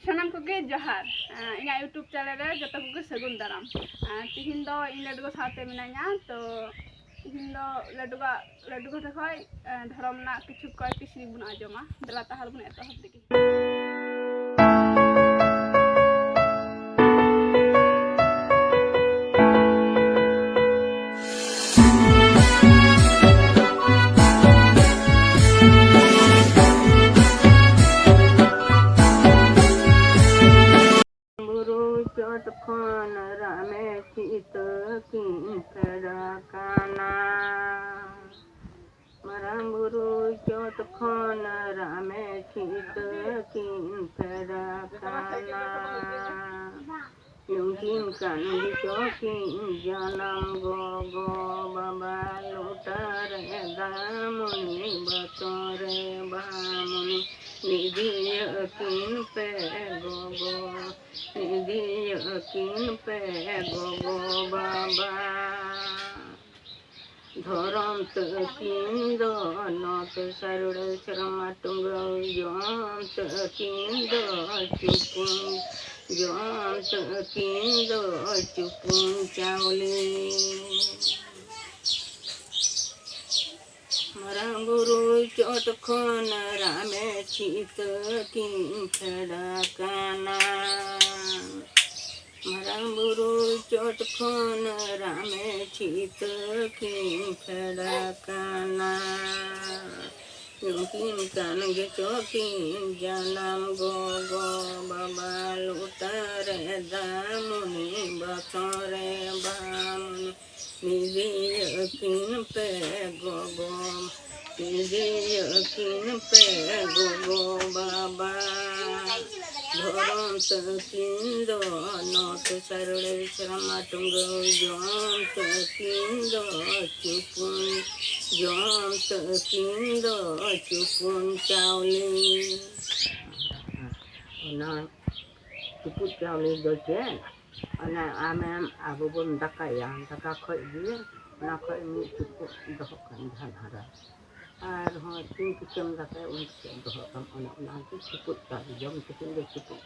सानाम कोगे जोहार इना YouTube channel रे जतो कोगे सगुन दाराम तिहिन दो इन लड्डू साथे मिनाया तो तिहिन दो लड्डू ठखय धर्म ना किछु कय किसी बुन आजमा दला ताहार बुन एतो हब दिगी चटखन रामे चित किं काना मरंगुरु चटखन रामे चित किं काना युकिन कान चौकिन जनम गो बाबा लुटार गामुनि बतरे बामुनि निधि किन पे गो निधि किन पे गो बाबा धरम किन दो नत सरुड़ शर्मा तुंग जम किन दो चुपुन जम किन दो चुपुन चावली मरंगुरु चटखन रामे चित किं काना मरंगुरु चटखन रामे चित किं काना युकिन कान गे चौकिन जनम गो बाबा लुटारे दामुनि बतरे बामुनि निधि किन पे गो निधि किन पे गो बाबा धरम किन दो नत सरुड़े शर्मा तुंग जम किन दो चुपुन जम किन दो चुपुन चावली चुपुन चावली दो chain ana amem abu bun dakaya daka khoi dia na khoi mi cukup doh kan dhan hara ar ho tin kicham daka un doh kan ona ona cukup ta jom cukup cukup